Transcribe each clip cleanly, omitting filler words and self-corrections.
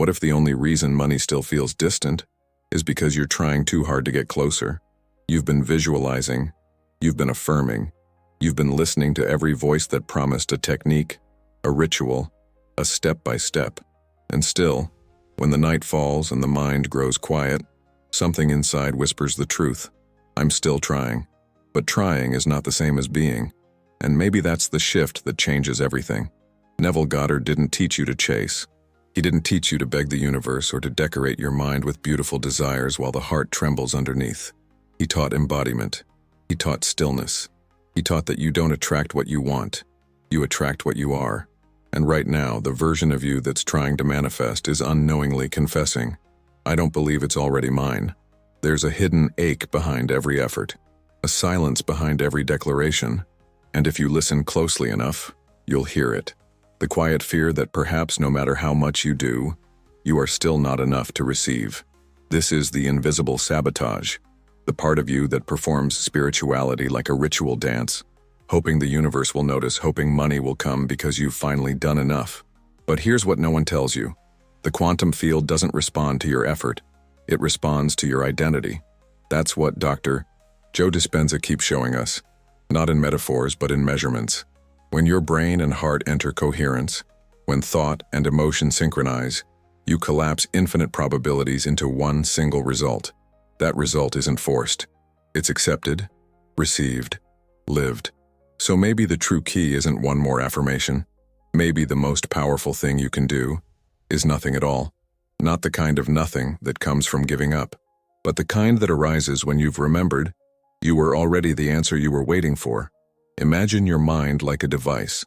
What if the only reason money still feels distant is because you're trying too hard to get closer? You've been visualizing, you've been affirming, you've been listening to every voice that promised a technique, a ritual, a step-by-step. And still, when the night falls and the mind grows quiet, something inside whispers the truth. I'm still trying. But trying is not the same as being. And maybe that's the shift that changes everything. Neville Goddard didn't teach you to chase. He didn't teach you to beg the universe or to decorate your mind with beautiful desires while the heart trembles underneath. He taught embodiment. He taught stillness. He taught that you don't attract what you want. You attract what you are. And right now, the version of you that's trying to manifest is unknowingly confessing, I don't believe it's already mine. There's a hidden ache behind every effort, a silence behind every declaration. And if you listen closely enough, you'll hear it. The quiet fear that perhaps no matter how much you do, you are still not enough to receive. This is the invisible sabotage, the part of you that performs spirituality like a ritual dance, hoping the universe will notice, hoping money will come because you've finally done enough. But here's what no one tells you. The quantum field doesn't respond to your effort. It responds to your identity. That's what Dr. Joe Dispenza keeps showing us, not in metaphors but in measurements. When your brain and heart enter coherence, when thought and emotion synchronize, you collapse infinite probabilities into one single result. That result isn't forced. It's accepted, received, lived. So maybe the true key isn't one more affirmation. Maybe the most powerful thing you can do is nothing at all. Not the kind of nothing that comes from giving up, but the kind that arises when you've remembered you were already the answer you were waiting for. Imagine your mind like a device.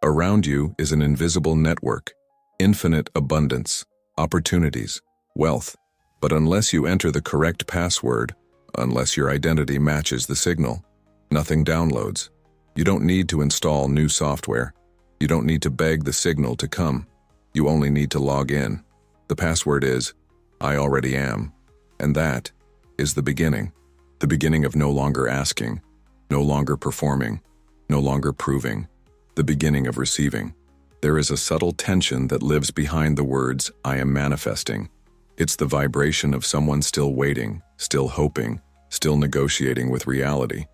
Around you is an invisible network, infinite abundance, opportunities, wealth. But unless you enter the correct password, unless your identity matches the signal, nothing downloads. You don't need to install new software. You don't need to beg the signal to come. You only need to log in. The password is, I already am. And that is the beginning of no longer asking, no longer performing, no longer proving, the beginning of receiving. There is a subtle tension that lives behind the words, I am manifesting. It's the vibration of someone still waiting, still hoping, still negotiating with reality.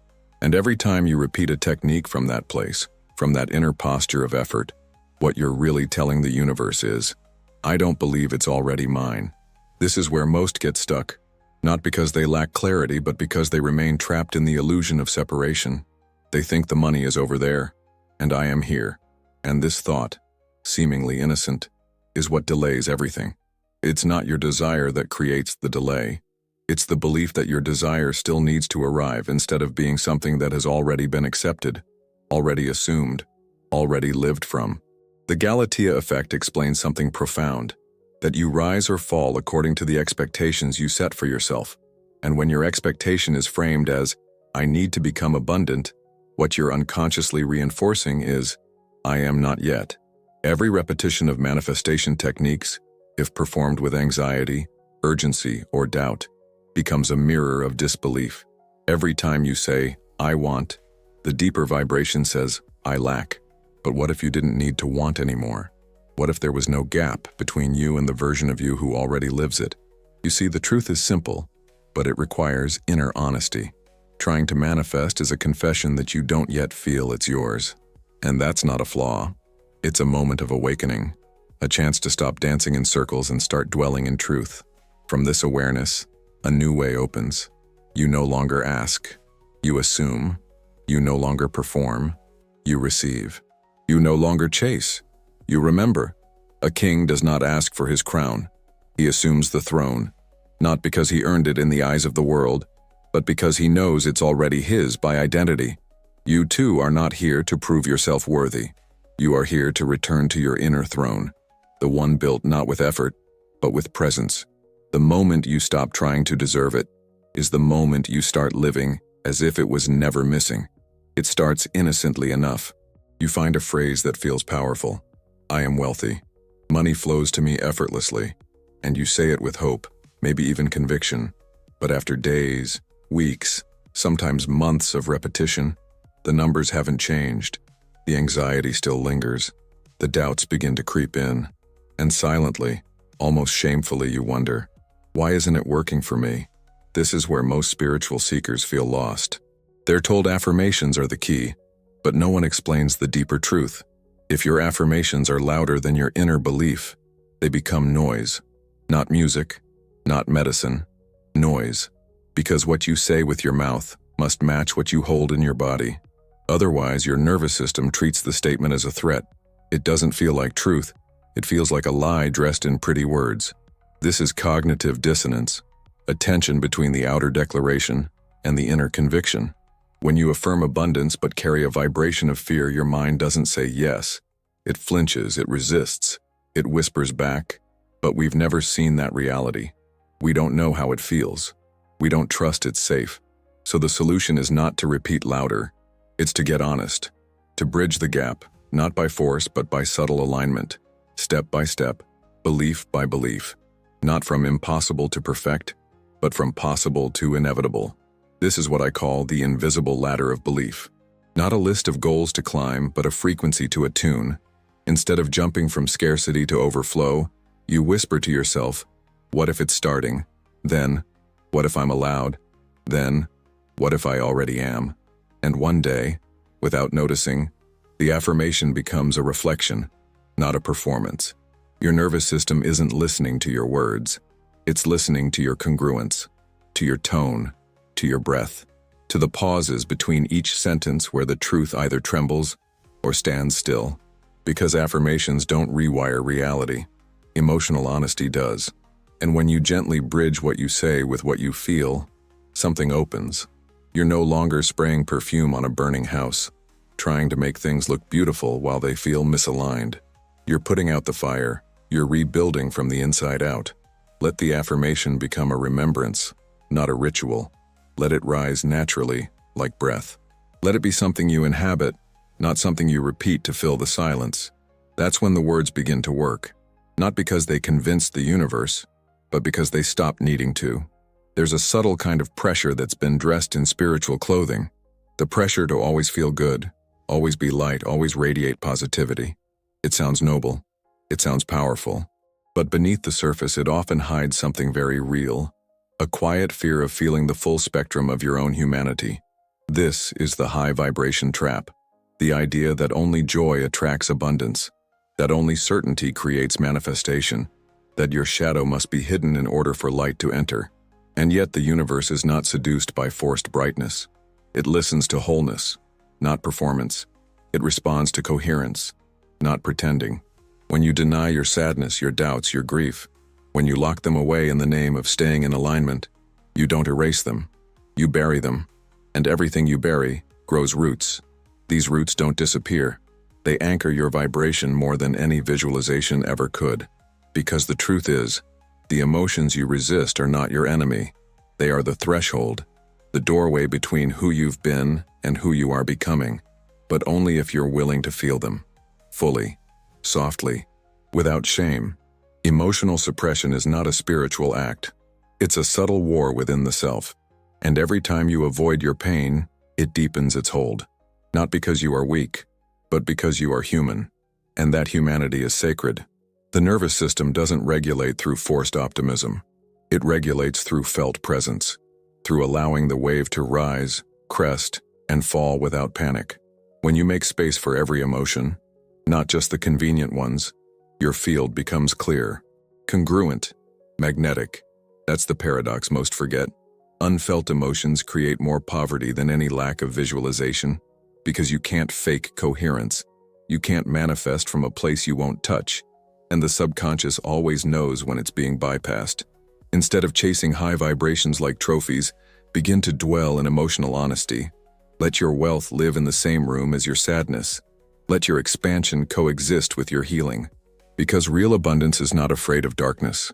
And every time you repeat a technique from that place, from that inner posture of effort, what you're really telling the universe is, I don't believe it's already mine. This is where most get stuck, not because they lack clarity, but because they remain trapped in the illusion of separation. They think the money is over there, and I am here. And this thought, seemingly innocent, is what delays everything. It's not your desire that creates the delay. It's the belief that your desire still needs to arrive instead of being something that has already been accepted, already assumed, already lived from. The Galatea effect explains something profound, that you rise or fall according to the expectations you set for yourself. And when your expectation is framed as, I need to become abundant, what you're unconsciously reinforcing is, I am not yet. Every repetition of manifestation techniques, if performed with anxiety, urgency, or doubt, becomes a mirror of disbelief. Every time you say, I want, the deeper vibration says, I lack. But what if you didn't need to want anymore? What if there was no gap between you and the version of you who already lives it? You see, the truth is simple, but it requires inner honesty. Trying to manifest is a confession that you don't yet feel it's yours. And that's not a flaw. It's a moment of awakening, a chance to stop dancing in circles and start dwelling in truth. From this awareness, a new way opens. You no longer ask. You assume. You no longer perform. You receive. You no longer chase. You remember. A king does not ask for his crown. He assumes the throne, not because he earned it in the eyes of the world, but because he knows it's already his by identity. You too are not here to prove yourself worthy. You are here to return to your inner throne, the one built not with effort, but with presence. The moment you stop trying to deserve it is the moment you start living as if it was never missing. It starts innocently enough. You find a phrase that feels powerful. I am wealthy. Money flows to me effortlessly. And you say it with hope, maybe even conviction. But after days, weeks, sometimes months of repetition, the numbers haven't changed. The anxiety still lingers. The doubts begin to creep in. And silently, Almost shamefully, you wonder, why isn't it working for me? This is where most spiritual seekers feel lost. They're told affirmations are the key, but no one explains the deeper truth. If your affirmations are louder than your inner belief, they become noise. Not music, not medicine, noise. Because what you say with your mouth must match what you hold in your body. Otherwise, your nervous system treats the statement as a threat. It doesn't feel like truth. It feels like a lie dressed in pretty words. This is cognitive dissonance, a tension between the outer declaration and the inner conviction. When you affirm abundance but carry a vibration of fear, your mind doesn't say yes. It flinches, it resists, it whispers back, but we've never seen that reality. We don't know how it feels. We don't trust it's safe. So the solution is not to repeat louder. It's to get honest, to bridge the gap, not by force but by subtle alignment, step by step, belief by belief, not from impossible to perfect, but from possible to inevitable. This is what I call the invisible ladder of belief. Not a list of goals to climb, but a frequency to attune. Instead of jumping from scarcity to overflow, you whisper to yourself, what if it's starting? Then, what if I'm allowed? Then, what if I already am? And one day, without noticing, the affirmation becomes a reflection, not a performance. Your nervous system isn't listening to your words. It's listening to your congruence, to your tone, to your breath, to the pauses between each sentence where the truth either trembles or stands still. Because affirmations don't rewire reality. Emotional honesty does. And when you gently bridge what you say with what you feel, something opens. You're no longer spraying perfume on a burning house, trying to make things look beautiful while they feel misaligned. You're putting out the fire. You're rebuilding from the inside out. Let the affirmation become a remembrance, not a ritual. Let it rise naturally, like breath. Let it be something you inhabit, not something you repeat to fill the silence. That's when the words begin to work. Not because they convinced the universe, but because they stopped needing to. There's a subtle kind of pressure that's been dressed in spiritual clothing. The pressure to always feel good, always be light, always radiate positivity. It sounds noble. It sounds powerful. But beneath the surface, it often hides something very real. A quiet fear of feeling the full spectrum of your own humanity. This is the high vibration trap. The idea that only joy attracts abundance, that only certainty creates manifestation, that your shadow must be hidden in order for light to enter. And yet the universe is not seduced by forced brightness. It listens to wholeness, not performance. It responds to coherence, not pretending. When you deny your sadness, your doubts, your grief, when you lock them away in the name of staying in alignment, you don't erase them, you bury them. And everything you bury grows roots. These roots don't disappear. They anchor your vibration more than any visualization ever could. Because the truth is, the emotions you resist are not your enemy. They are the threshold, the doorway between who you've been and who you are becoming, but only if you're willing to feel them, fully, softly, without shame. Emotional suppression is not a spiritual act. It's a subtle war within the self. And every time you avoid your pain, it deepens its hold. Not because you are weak, but because you are human. And that humanity is sacred. The nervous system doesn't regulate through forced optimism. It regulates through felt presence, through allowing the wave to rise, crest, and fall without panic. When you make space for every emotion, not just the convenient ones, your field becomes clear, congruent, magnetic. That's the paradox most forget. Unfelt emotions create more poverty than any lack of visualization, because you can't fake coherence. You can't manifest from a place you won't touch, and the subconscious always knows when it's being bypassed. Instead of chasing high vibrations like trophies, begin to dwell in emotional honesty. Let your wealth live in the same room as your sadness. Let your expansion coexist with your healing. Because real abundance is not afraid of darkness.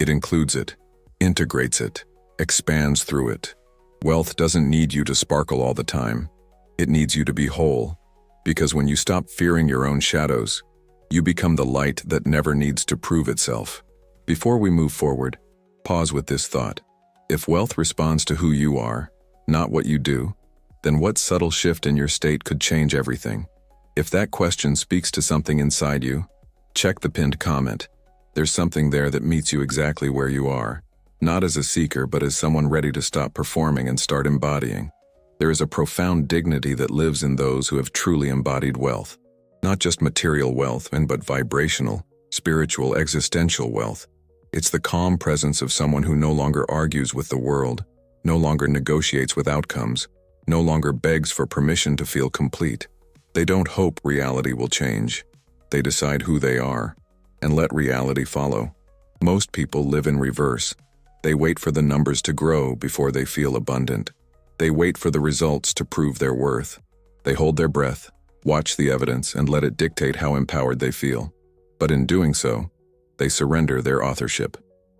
It includes it, integrates it, expands through it. Wealth doesn't need you to sparkle all the time. It needs you to be whole. Because when you stop fearing your own shadows, you become the light that never needs to prove itself. Before we move forward, pause with this thought. If wealth responds to who you are, not what you do, then what subtle shift in your state could change everything? If that question speaks to something inside you, check the pinned comment. There's something there that meets you exactly where you are, not as a seeker but as someone ready to stop performing and start embodying. There is a profound dignity that lives in those who have truly embodied wealth. Not just material wealth, but vibrational, spiritual, existential wealth. It's the calm presence of someone who no longer argues with the world, no longer negotiates with outcomes, no longer begs for permission to feel complete. They don't hope reality will change. They decide who they are, and let reality follow. Most people live in reverse. They wait for the numbers to grow before they feel abundant. They wait for the results to prove their worth. They hold their breath, watch the evidence, and let it dictate how empowered they feel. But in doing so, they surrender their authorship.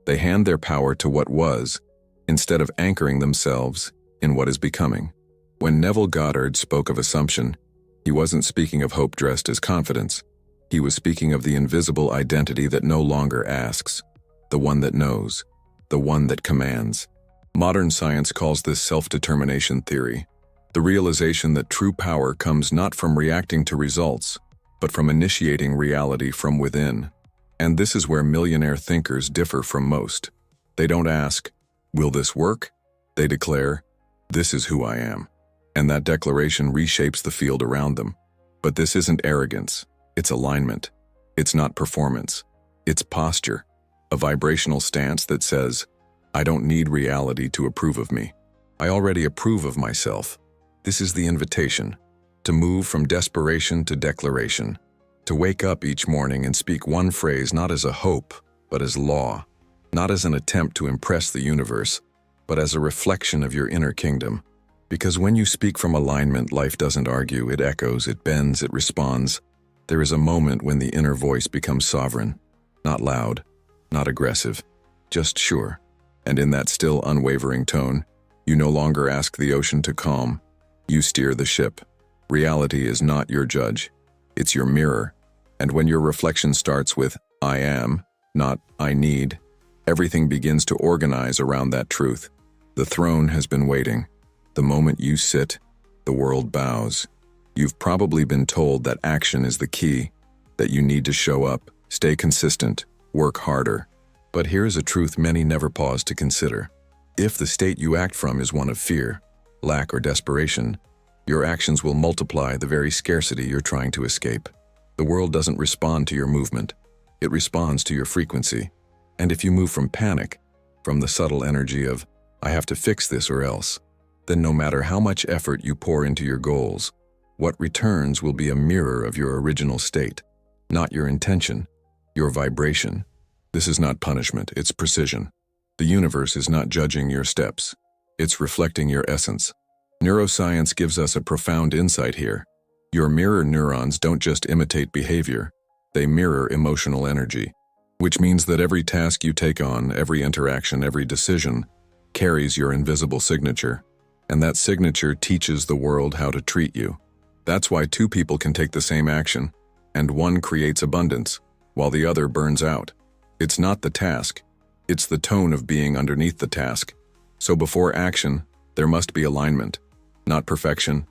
They hand their power to what was, instead of anchoring themselves in what is becoming. When Neville Goddard spoke of assumption, he wasn't speaking of hope dressed as confidence. He was speaking of the invisible identity that no longer asks, the one that knows, the one that commands. Modern science calls this self-determination theory, the realization that true power comes not from reacting to results, but from initiating reality from within. And this is where millionaire thinkers differ from most. They don't ask, will this work? They declare, this is who I am. And that declaration reshapes the field around them. But this isn't arrogance. It's alignment. It's not performance. It's posture, a vibrational stance that says, I don't need reality to approve of me. I already approve of myself. This is the invitation, to move from desperation to declaration, to wake up each morning and speak one phrase not as a hope, but as law, not as an attempt to impress the universe, but as a reflection of your inner kingdom. Because when you speak from alignment, life doesn't argue, it echoes, it bends, it responds. There is a moment when the inner voice becomes sovereign, not loud, not aggressive, just sure. And in that still, unwavering tone, you no longer ask the ocean to calm. You steer the ship. Reality is not your judge. It's your mirror. And when your reflection starts with, I am, not I need, everything begins to organize around that truth. The throne has been waiting. The moment you sit, the world bows. You've probably been told that action is the key, that you need to show up, stay consistent, work harder. But here's a truth many never pause to consider. If the state you act from is one of fear, lack, or desperation, your actions will multiply the very scarcity you're trying to escape. The world doesn't respond to your movement. It responds to your frequency. And if you move from panic, from the subtle energy of, I have to fix this or else, then no matter how much effort you pour into your goals, what returns will be a mirror of your original state, not your intention, your vibration. This is not punishment, it's precision. The universe is not judging your steps. It's reflecting your essence. Neuroscience gives us a profound insight here. Your mirror neurons don't just imitate behavior, they mirror emotional energy, which means that every task you take on, every interaction, every decision, carries your invisible signature. And that signature teaches the world how to treat you. That's why two people can take the same action, and one creates abundance, while the other burns out. It's not the task, it's the tone of being underneath the task. So before action, there must be alignment. Not perfection,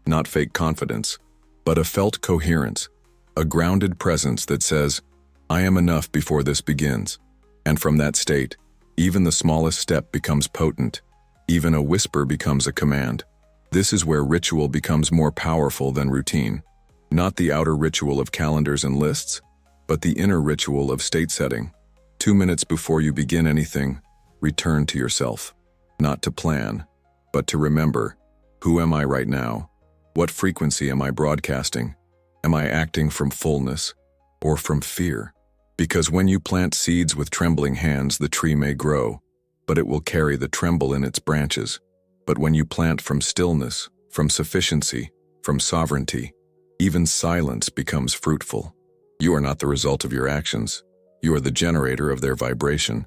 not fake confidence, but a felt coherence, a grounded presence that says, I am enough before this begins. And from that state, even the smallest step becomes potent. Even a whisper becomes a command. This is where ritual becomes more powerful than routine. Not the outer ritual of calendars and lists, but the inner ritual of state setting. 2 minutes before you begin anything, return to yourself. Not to plan, but to remember, who am I right now? What frequency am I broadcasting? Am I acting from fullness or from fear? Because when you plant seeds with trembling hands, the tree may grow, but it will carry the tremble in its branches. But when you plant from stillness, from sufficiency, from sovereignty, even silence becomes fruitful. You are not the result of your actions. You are the generator of their vibration,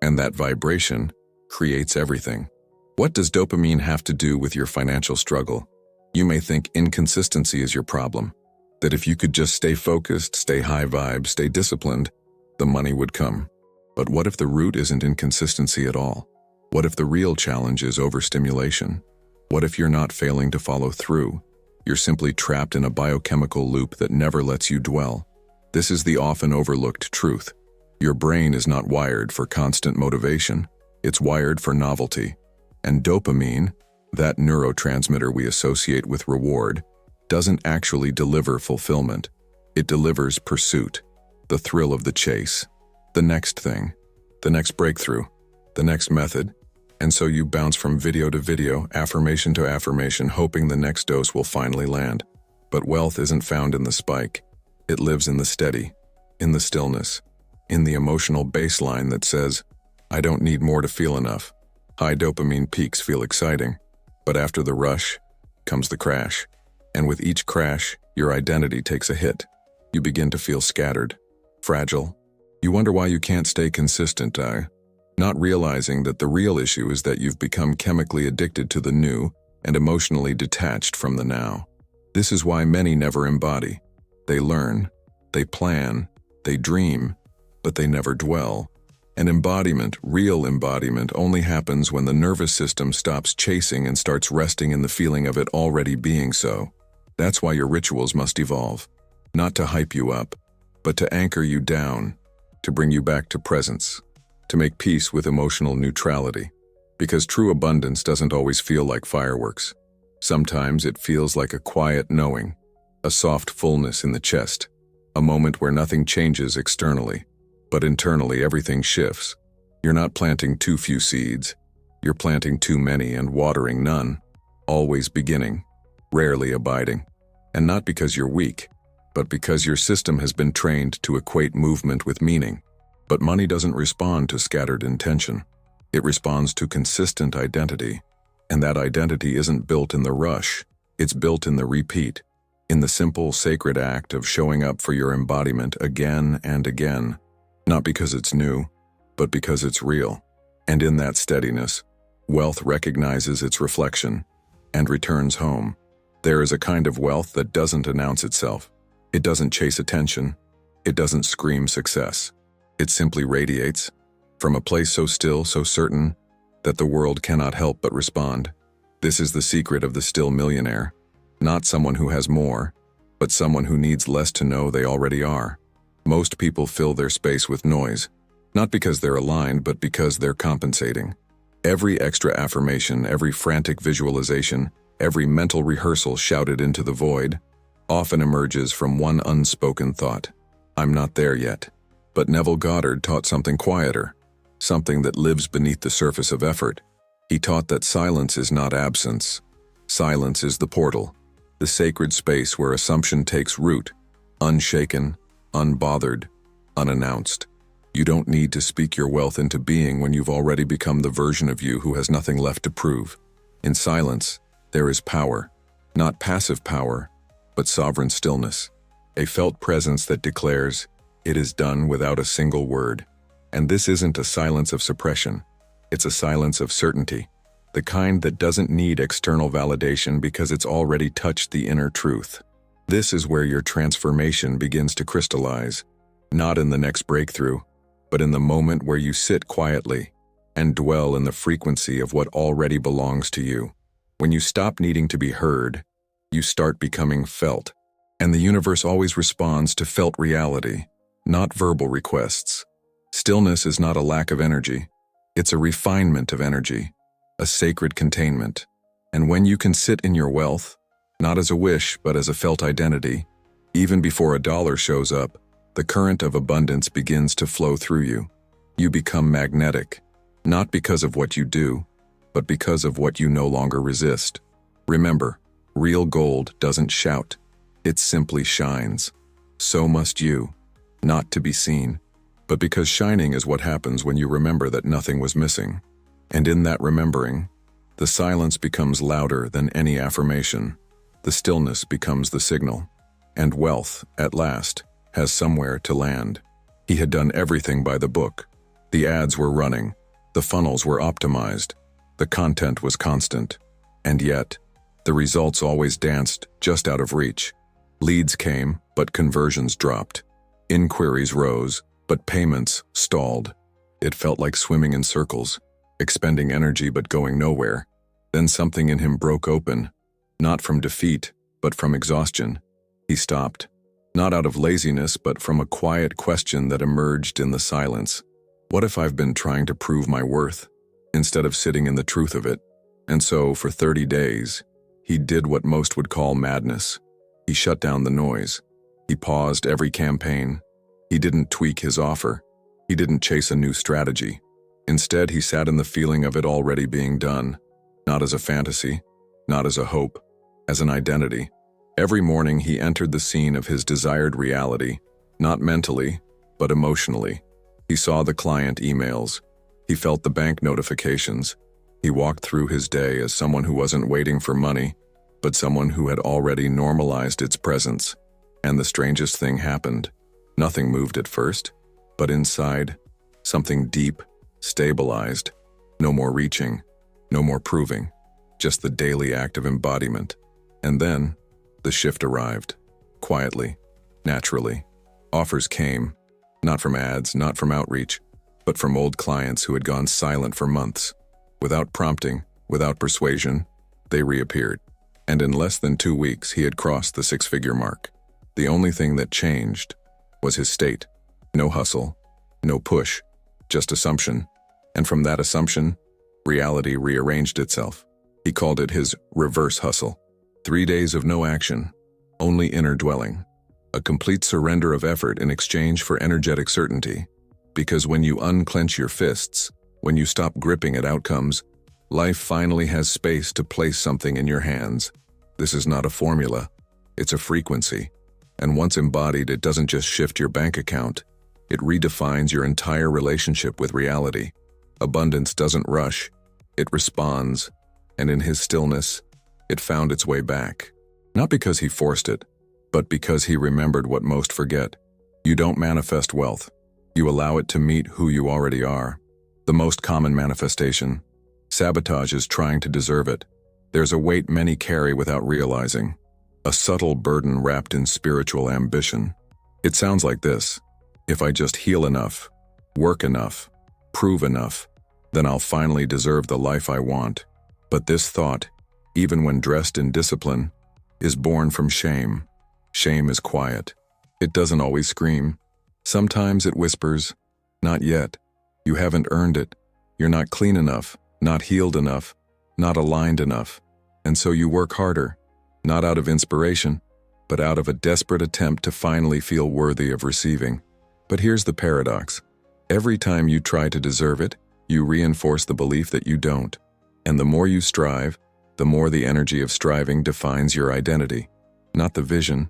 and that vibration creates everything. What does dopamine have to do with your financial struggle? You may think inconsistency is your problem, that if you could just stay focused, stay high vibe, stay disciplined, the money would come. But what if the root isn't inconsistency at all? What if the real challenge is overstimulation? What if you're not failing to follow through? You're simply trapped in a biochemical loop that never lets you dwell. This is the often overlooked truth. Your brain is not wired for constant motivation. It's wired for novelty. And dopamine, that neurotransmitter we associate with reward, doesn't actually deliver fulfillment. It delivers pursuit, the thrill of the chase, the next thing, the next breakthrough, the next method. And so you bounce from video to video, affirmation to affirmation, hoping the next dose will finally land. But wealth isn't found in the spike. It lives in the steady, in the stillness, in the emotional baseline that says, I don't need more to feel enough. High dopamine peaks feel exciting, but after the rush comes the crash. And with each crash, your identity takes a hit. You begin to feel scattered, fragile. You wonder why you can't stay consistent, not realizing that the real issue is that you've become chemically addicted to the new and emotionally detached from the now. This is why many never embody. They learn, they plan, they dream, but they never dwell. And embodiment, real embodiment, only happens when the nervous system stops chasing and starts resting in the feeling of it already being so. That's why your rituals must evolve, not to hype you up, but to anchor you down, to bring you back to presence, to make peace with emotional neutrality. Because true abundance doesn't always feel like fireworks. Sometimes it feels like a quiet knowing, a soft fullness in the chest, a moment where nothing changes externally, but internally everything shifts. You're not planting too few seeds. You're planting too many and watering none, always beginning, rarely abiding. And not because you're weak, but because your system has been trained to equate movement with meaning. But money doesn't respond to scattered intention. It responds to consistent identity. And that identity isn't built in the rush. It's built in the repeat, in the simple, sacred act of showing up for your embodiment again and again. Not because it's new, but because it's real. And in that steadiness, wealth recognizes its reflection and returns home. There is a kind of wealth that doesn't announce itself. It doesn't chase attention. It doesn't scream success. It simply radiates from a place so still, so certain, that the world cannot help but respond. This is the secret of the still millionaire. Not someone who has more, but someone who needs less to know they already are. Most people fill their space with noise, not because they're aligned, but because they're compensating. Every extra affirmation, every frantic visualization, every mental rehearsal shouted into the void, often emerges from one unspoken thought. I'm not there yet. But Neville Goddard taught something quieter, something that lives beneath the surface of effort. He taught that silence is not absence. Silence is the portal, the sacred space where assumption takes root, unshaken, unbothered, unannounced. You don't need to speak your wealth into being when you've already become the version of you who has nothing left to prove. In silence, there is power, not passive power, but sovereign stillness, a felt presence that declares, it is done without a single word. And this isn't a silence of suppression. It's a silence of certainty, the kind that doesn't need external validation because it's already touched the inner truth. This is where your transformation begins to crystallize, not in the next breakthrough, but in the moment where you sit quietly and dwell in the frequency of what already belongs to you. When you stop needing to be heard, you start becoming felt. And the universe always responds to felt reality, not verbal requests. Stillness is not a lack of energy. It's a refinement of energy, a sacred containment. And when you can sit in your wealth, not as a wish, but as a felt identity, even before a dollar shows up, the current of abundance begins to flow through you. You become magnetic, not because of what you do, but because of what you no longer resist. Remember, real gold doesn't shout. It simply shines. So must you, not to be seen, but because shining is what happens when you remember that nothing was missing. And in that remembering, the silence becomes louder than any affirmation. The stillness becomes the signal. And wealth, at last, has somewhere to land. He had done everything by the book. The ads were running. The funnels were optimized. The content was constant. And yet, the results always danced just out of reach. Leads came, but conversions dropped. Inquiries rose, but payments stalled. It felt like swimming in circles, expending energy but going nowhere. Then something in him broke open, not from defeat, but from exhaustion. He stopped, Not out of laziness, but from a quiet question that emerged in the silence. What if I've been trying to prove my worth, instead of sitting in the truth of it? And so, for 30 days, he did what most would call madness. He shut down the noise. He paused every campaign. He didn't tweak his offer. He didn't chase a new strategy. Instead, he sat in the feeling of it already being done, not as a fantasy, not as a hope, as an identity. Every morning he entered the scene of his desired reality, not mentally, but emotionally. He saw the client emails. He felt the bank notifications. He walked through his day as someone who wasn't waiting for money, but someone who had already normalized its presence. And the strangest thing happened. Nothing moved at first, but inside, something deep, stabilized. No more reaching, no more proving, just the daily act of embodiment. And then, the shift arrived. Quietly, naturally. Offers came, not from ads, not from outreach, but from old clients who had gone silent for months. Without prompting, without persuasion, they reappeared. And in less than 2 weeks, he had crossed the 6-figure mark. The only thing that changed was his state. No hustle, no push, just assumption. And from that assumption, reality rearranged itself. He called it his reverse hustle. 3 days of no action, only inner dwelling. A complete surrender of effort in exchange for energetic certainty. Because when you unclench your fists, when you stop gripping at outcomes, life finally has space to place something in your hands. This is not a formula, it's a frequency. And once embodied, it doesn't just shift your bank account, it redefines your entire relationship with reality. Abundance doesn't rush, it responds, and in his stillness, it found its way back. Not because he forced it, but because he remembered what most forget. You don't manifest wealth, you allow it to meet who you already are. The most common manifestation, sabotage, is trying to deserve it. There's a weight many carry without realizing. A subtle burden wrapped in spiritual ambition. It sounds like this: if I just heal enough, work enough, prove enough, then I'll finally deserve the life I want. But this thought, even when dressed in discipline, is born from shame. Shame is quiet. It doesn't always scream. Sometimes it whispers, "Not yet. You haven't earned it. You're not clean enough, not healed enough, not aligned enough." And so you work harder. Not out of inspiration, but out of a desperate attempt to finally feel worthy of receiving. But here's the paradox. Every time you try to deserve it, you reinforce the belief that you don't. And the more you strive, the more the energy of striving defines your identity. Not the vision,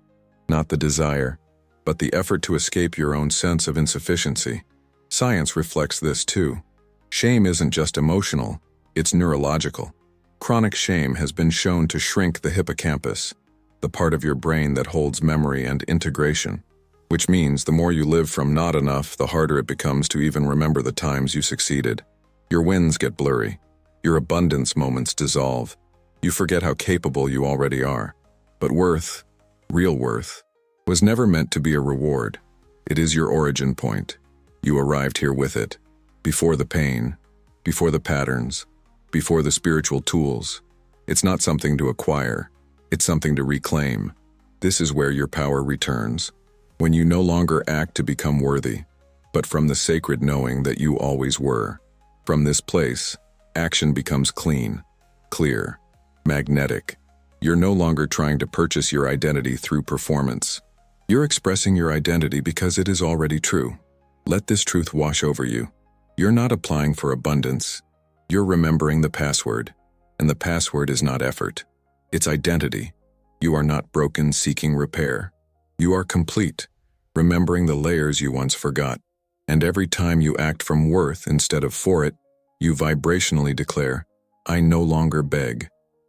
not the desire, but the effort to escape your own sense of insufficiency. Science reflects this too. Shame isn't just emotional, it's neurological. Chronic shame has been shown to shrink the hippocampus, the part of your brain that holds memory and integration, which means the more you live from not enough, the harder it becomes to even remember the times you succeeded. Your wins get blurry. Your abundance moments dissolve. You forget how capable you already are. But worth, real worth, was never meant to be a reward. It is your origin point. You arrived here with it, before the pain, before the patterns, before the spiritual tools. It's not something to acquire, it's something to reclaim. This is where your power returns, when you no longer act to become worthy, but from the sacred knowing that you always were. From this place, action becomes clean, clear, magnetic. You're no longer trying to purchase your identity through performance. You're expressing your identity because it is already true. Let this truth wash over you. You're not applying for abundance. You're remembering the password, and the password is not effort. It's identity. You are not broken seeking repair. You are complete, remembering the layers you once forgot. And every time you act from worth instead of for it, you vibrationally declare, "I no longer beg,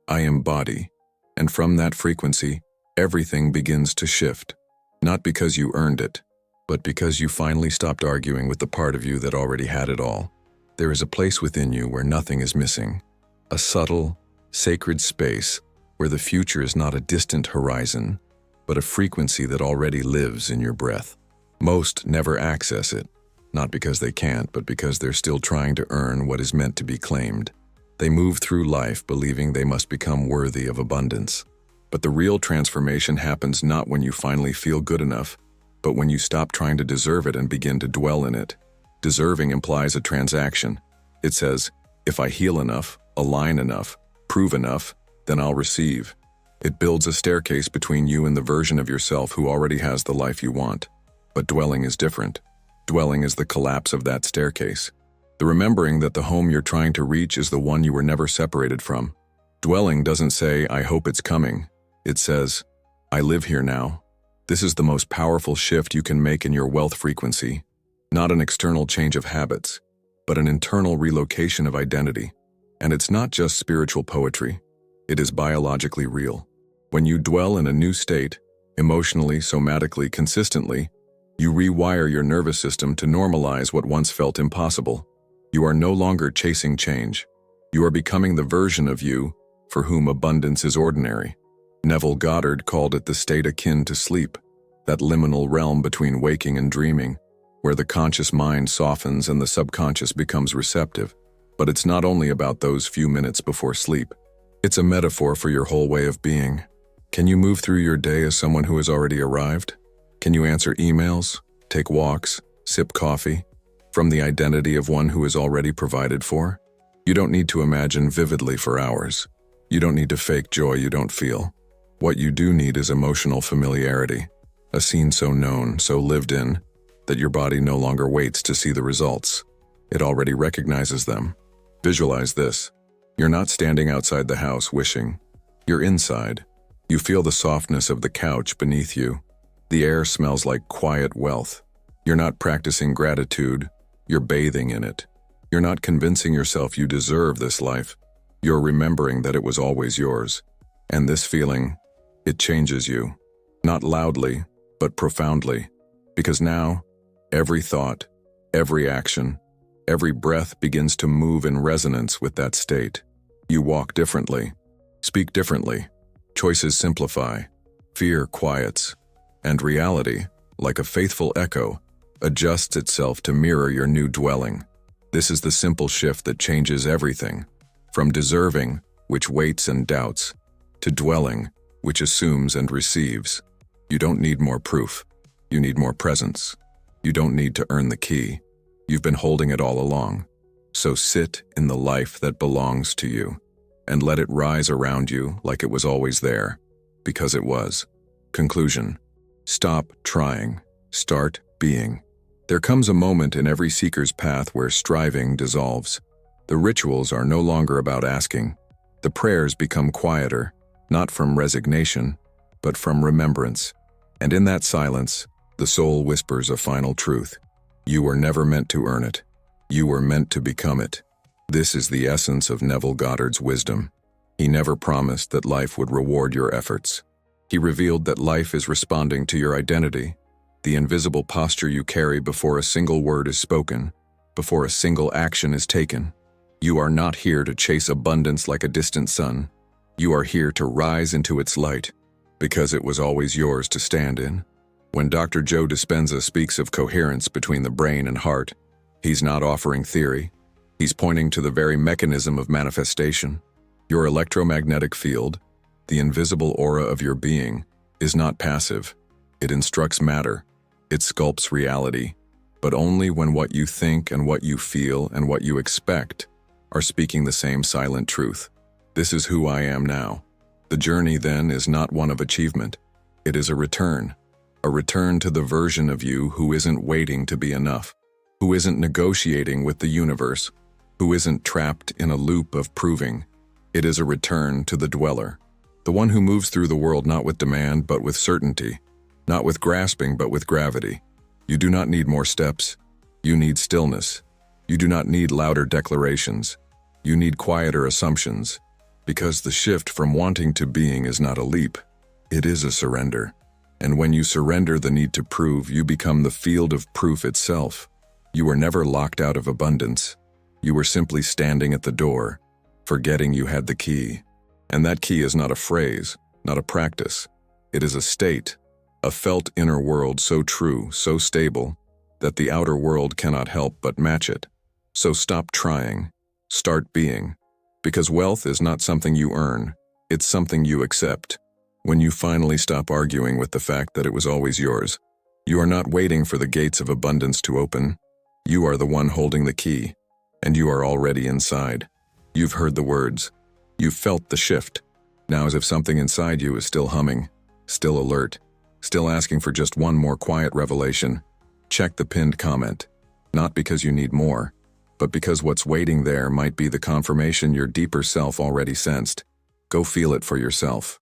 I embody." And from that frequency, everything begins to shift. Not because you earned it, but because you finally stopped arguing with the part of you that already had it all. There is a place within you where nothing is missing. A subtle, sacred space where the future is not a distant horizon, but a frequency that already lives in your breath. Most never access it, not because they can't, but because they're still trying to earn what is meant to be claimed. They move through life believing they must become worthy of abundance. But the real transformation happens not when you finally feel good enough, but when you stop trying to deserve it and begin to dwell in it. Deserving implies a transaction. It says, if I heal enough, align enough, prove enough, then I'll receive. It builds a staircase between you and the version of yourself who already has the life you want. But dwelling is different. Dwelling is the collapse of that staircase. The remembering that the home you're trying to reach is the one you were never separated from. Dwelling doesn't say, I hope it's coming. It says, I live here now. This is the most powerful shift you can make in your wealth frequency. Not an external change of habits, but an internal relocation of identity. And it's not just spiritual poetry. It is biologically real. When you dwell in a new state, emotionally, somatically, consistently, you rewire your nervous system to normalize what once felt impossible. You are no longer chasing change. You are becoming the version of you for whom abundance is ordinary. Neville Goddard called it the state akin to sleep, that liminal realm between waking and dreaming, where the conscious mind softens and the subconscious becomes receptive. But it's not only about those few minutes before sleep. It's a metaphor for your whole way of being. Can you move through your day as someone who has already arrived? Can you answer emails, take walks, sip coffee, from the identity of one who is already provided for? You don't need to imagine vividly for hours. You don't need to fake joy you don't feel. What you do need is emotional familiarity, a scene so known, so lived in, that your body no longer waits to see the results. It already recognizes them. Visualize this. You're not standing outside the house wishing. You're inside. You feel the softness of the couch beneath you. The air smells like quiet wealth. You're not practicing gratitude. You're bathing in it. You're not convincing yourself you deserve this life. You're remembering that it was always yours. And this feeling, it changes you. Not loudly, but profoundly. Because now, every thought, every action, every breath begins to move in resonance with that state. You walk differently, speak differently, choices simplify, fear quiets, and reality, like a faithful echo, adjusts itself to mirror your new dwelling. This is the simple shift that changes everything, from deserving, which waits and doubts, to dwelling, which assumes and receives. You don't need more proof. You need more presence. You don't need to earn the key. You've been holding it all along. So sit in the life that belongs to you, and let it rise around you like it was always there, because it was. Conclusion. Stop trying. Start being. There comes a moment in every seeker's path where striving dissolves. The rituals are no longer about asking. The prayers become quieter, not from resignation, but from remembrance. And in that silence, the soul whispers a final truth. You were never meant to earn it. You were meant to become it. This is the essence of Neville Goddard's wisdom. He never promised that life would reward your efforts. He revealed that life is responding to your identity, the invisible posture you carry before a single word is spoken, before a single action is taken. You are not here to chase abundance like a distant sun. You are here to rise into its light, because it was always yours to stand in. When Dr. Joe Dispenza speaks of coherence between the brain and heart, he's not offering theory. He's pointing to the very mechanism of manifestation. Your electromagnetic field, the invisible aura of your being, is not passive. It instructs matter. It sculpts reality. But only when what you think and what you feel and what you expect are speaking the same silent truth. This is who I am now. The journey, then, is not one of achievement. It is a return to the version of you who isn't waiting to be enough, who isn't negotiating with the universe, who isn't trapped in a loop of proving. It is a return to the dweller, the one who moves through the world not with demand but with certainty, not with grasping but with gravity. You do not need more steps. You need stillness. You do not need louder declarations. You need quieter assumptions, because the shift from wanting to being is not a leap. It is a surrender. And when you surrender the need to prove, you become the field of proof itself. You were never locked out of abundance. You were simply standing at the door, forgetting you had the key. And that key is not a phrase, not a practice. It is a state, a felt inner world so true, so stable, that the outer world cannot help but match it. So stop trying. Start being. Because wealth is not something you earn. It's something you accept. When you finally stop arguing with the fact that it was always yours. You are not waiting for the gates of abundance to open. You are the one holding the key, and you are already inside. You've heard the words. You've felt the shift. Now as if something inside you is still humming, still alert, still asking for just one more quiet revelation. Check the pinned comment. Not because you need more, but because what's waiting there might be the confirmation your deeper self already sensed. Go feel it for yourself.